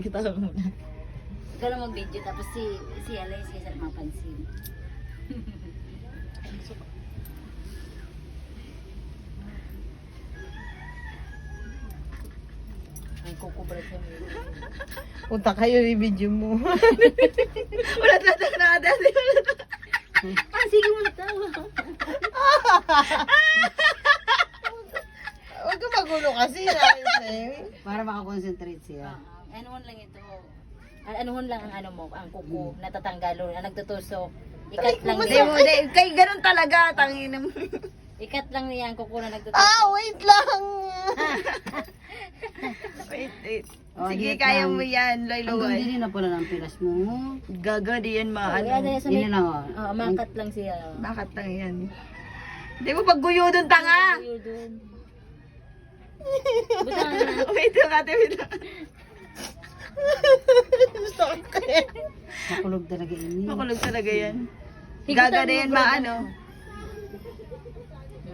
Kita lang muna. Ikaw lang mag-video tapos si Alay siya sa mapansin. Ay, kukubra siya mo. Punta kayo yung video mo. Wala na dati. Ah, sige mo tawa. Huwag ka magulo kasi. Para makakonsentrate siya. Anuhon lang ito. Anuhon lang ang ano mo, ang kuko, natatanggalon, ang nagtutusok. Ikat lang niya. Kay ganun talaga, tangin mo. Ikat lang niya ang kuko na nagtutusok. Wait lang. wait. Oh, Sige, diet kaya lang. mo yan, Loy Hanggang Loy. din na pala ng pilas mo. Gaga, di yan maano. Yun lang oh. Makat lang siya. Bakit lang yan? Hindi mo pagguyo dun, tanga. Ayun dun. Buta na. Wait lang, ate, wait lang. Gusto ko kaya. Makulog talaga ini. Makulog talaga yan. Higutan Gaga mo, na yan, bro. maano.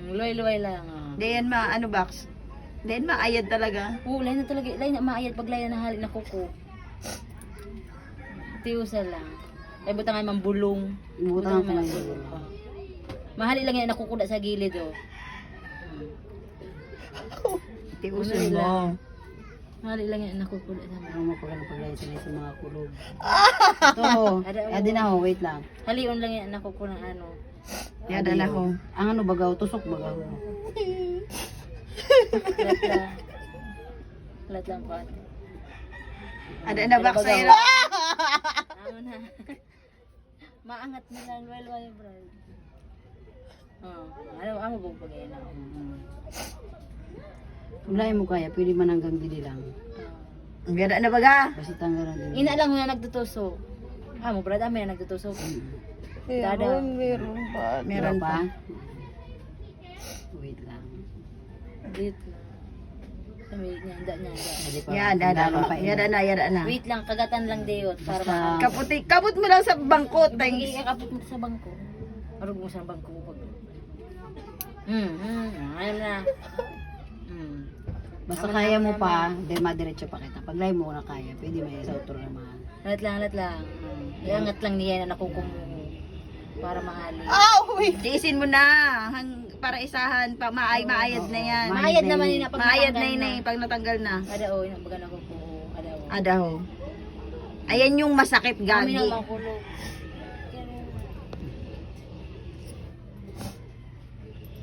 Luway-luway lang. Di yan maano, box. Di yan maayad talaga. Oo, lain na talaga. Lain na maayad pag lain na hali na kuko. Tiyusa lang. Ay, buta nga mambulong. Butang Buta nga ka lang. mambulong. Mahali lang yan nakukuda sa gilid, oh. Tiusin mo. Mahali lang yan nakukuda sa mga. Ano mo pag paglayo sila sa mga kulog. Ito. Adi na ho, wait lang. Halion lang yan nakukuda ng ano. Yada na ko. Ang ano bagaw, tusok bagaw. Lat lang. Lat lang pa. Ada na, box sa'yo. Ano na. Maangat nila, luwal-luwal, bro. Ano bang pagay na? Kung layo mo kaya, pwede man hanggang dili lang. Yada na baga. Basta tanggalan din. Ina lang mo na nagtutusok. Mo brad, may nagtutusok. Dada. Meron pa. Meron pa. Wait lang. Dito. Wait niya, niya. Adi pa. Yada na. Yada na. Wait lang, kagatan lang diot para Basta- Kaputi. Kabut mo lang sa bangko. Thanks. Ikakapit mo sa bangko. Arog mo sa bangko mo pag. Ayun na. Basta kaya mo pa, madiretso pa kita. Pag layo mo na kaya, pwede may sa outro naman. Halat lang. Iangat lang niya na nakukumo para mahali. Wait. Tiisin mo na. Para isahan. Maayad na yan. Maayad naman yun na pag Maayad na natanggal yun eh. Pag natanggal na. Ada o, inabaga na kukumo. Ada o. Adaho. Ayan yung masakit, Kami Gagi. nang makulog.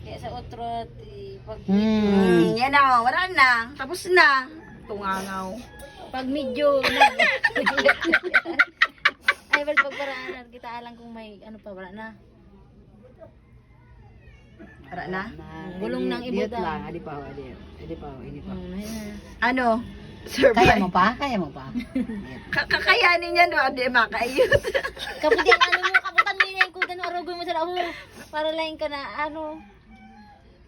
Kaya sa utrot, pag Yan na. Wala na. Tapos na. Tungangaw. pag medyo ay wala pagparaan kita alam kung may ano pa wala na. Wala na. Gulong ng Diet ibutan. lang, adi pa, adi pa. Ano? Kaya Survive. mo pa? Kaya mo pa? Diet. Kakayanin yan. Di makayot. Kaputi ang ano mo, kaputan mo yun yung kutan mo, arogoy mo sa labo para lang ka na ano.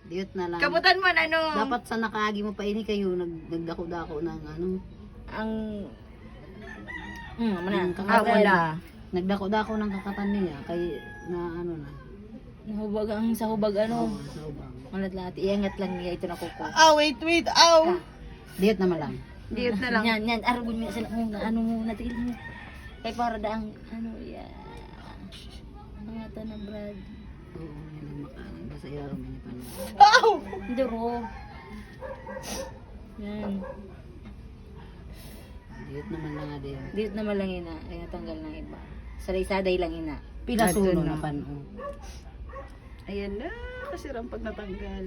Diet na lang. Kabutan mo na ano. Dapat sa nakaagi mo pa ini kayo, nagdako-dako ng ano. Ang mana Wala. Nagdako-dako ng kakatan niya, kay na ano na. Nahubag ang sa hubag ano. Sa ubang. Malat lahat, iangat lang niya ito na kuko. Wait. Ow. Diet naman lang. Diet na lang. Yan, arogoy mo sa labo na ano mo, natigil mo. Kay para daang ano, yeah. Mga tanang brad. Oo, yan ang makain. Basta ilaro mo niya pa na. Hindi ro. Yan. Diet naman lang nga din. Dito naman lang ina, ay natanggal ng iba. Saday lang ina. Pila Ito suno na. na pan. Oh. Ayan na. Kasi pag natanggal.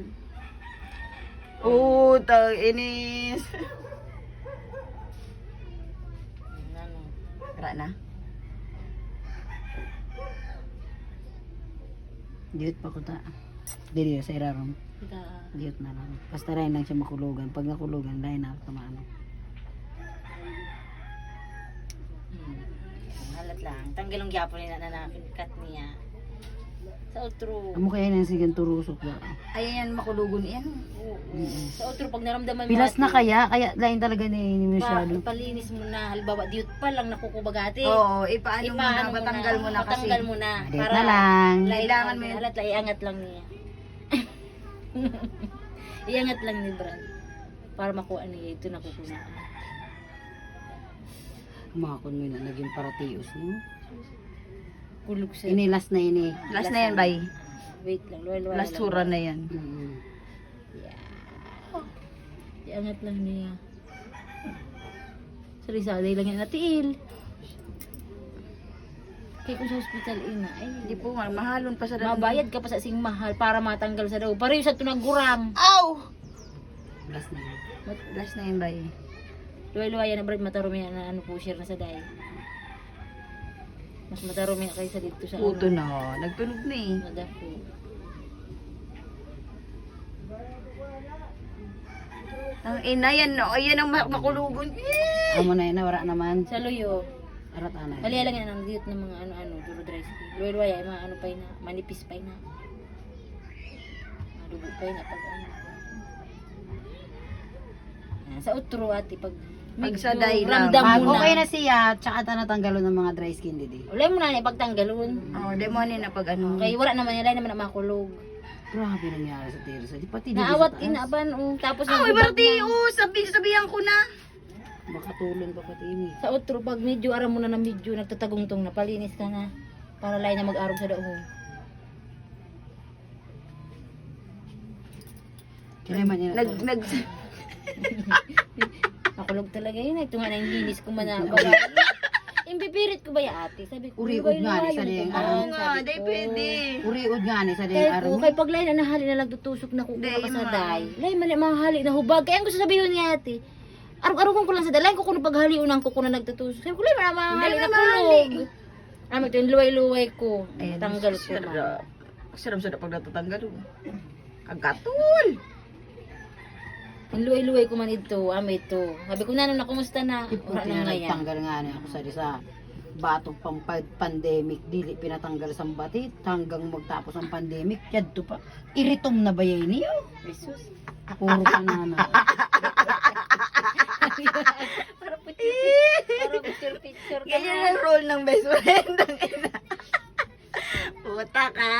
Tag inis. Ano. Wala na. Diet pa ko ta. Dili sa irarom. Kita. Diet na lang. Basta rin lang siya makulugan. Pag nakulugan, lain na tamaan. Halat lang. Tanggal ang gyapon nila na nakikat niya. Sa outro. Amo kaya nang sigang turusok ba? Ayan yan, makulugon yan. Sa outro pag naramdaman mo. Pilas na kaya lain talaga ni masyado. Palinis mo na. Halimbawa, diut pa lang nakukubagati. Oo, ipaano mo na, matanggal mo na kasi. Matanggal mo na. Diet na lang. Kailangan mo yun. Halat lang, iangat lang niya. iangat lang ni Brad. Para makuha niya ito nakukunaan. Kumakon mo na naging paratios mo. Kulog sa... Ini last na ini. Last na yan, bay. Wait lang, luwal-luwal Last lang. hura na yan. Iangat lang niya. Sarisaday lang yan natiil. Kaya kung sa hospital ina, ay Hindi po, mahalon pa sa mabayad ka pa sa sing mahal para matanggal sa daw. Pareho sa tunaguram. Aw! Last na yun. Last na yan, bay. Luwal-luwal yan na brad matarumi na ano po share na sa day. Mas matarumi na kayo sa dito sa Puto ano. na. Nagtunog na eh. Madako. Ang ina yan, no? Ayan ang makulugon. Amo na yun, wala naman. Sa luyo, Arat anay. mali lang yan ang diyot ng mga ano-ano, duro dry skin. Luwal-luwal yan, mga ano pa na, manipis pa na. Madugo pa na pag ano. Yan, sa utro ati pag Sa day lang. ramdam Pag mo okay na. na siya, tsaka natanggalon ng mga dry skin didi. Wala mo na na pagtanggalon. Oh, demoni na pag ano. Kaya wala naman nila naman na makulog. Grabe nangyari sa Tirsa. Di pati dito Naawat sa taas. inaban tapos Ay, nagbubag Bertie, na. sabihan ko na. Makatulon pa pati ini. Sa utro pag medyo aram mo na ng medyo nagtatagungtong na palinis ka na para lain na mag-arog sa daong. Kaya man yan. Nag Nakulog talaga yun. Ito nga na yung linis ko man na bagay. Imbibirit ko ba ya ate? Sabi ko, Uriod "Uy, nga, wala, isa yun din. ito Oo man." nga, Sabi di ko. pwede. Uriod nga ni sa Kaya din ko, araw mo. kay pag lain na nahali na nagtutusok na kukuha Di, ka sa ma. day. Lain man mga hali na hubag. Kaya ang gusto sabihin niya ate. Araw-araw ko lang sa dalay ko kuno paghali unang ko kuno nagtutusok. Sabi ko, lain man mga hali Di, na ma, mahali. kulog. Ano ito yung luway-luway ko. Ayan, Tanggal ko man. Sarap pag natatanggal. Kagatul! Yung luway-luway ko man ito, ito. Sabi ko na kumusta na? Wala Puti na na nga yan. nagtanggal nga ni ako sa batong pang pandemic. Dili pinatanggal sa batit hanggang magtapos ang pandemic. Yadto pa. Iritom na ba yan niyo? Jesus. Puro pa na. Para picture-picture ka Ganyan na. ang role ng best friend. Ang ina. Puta ka!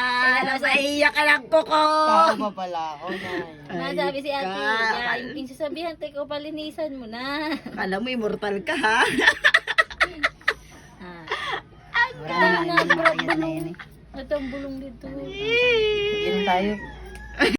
Naiiyak ka lang ko ko! Tama pala ako. Masabi si ate, ka. yung pinsasabihan, teko palinisan mo na. Kala mo immortal ka ha? Wala na, hindi na yan na yan eh. Ito ang bulong dito. Yan tayo.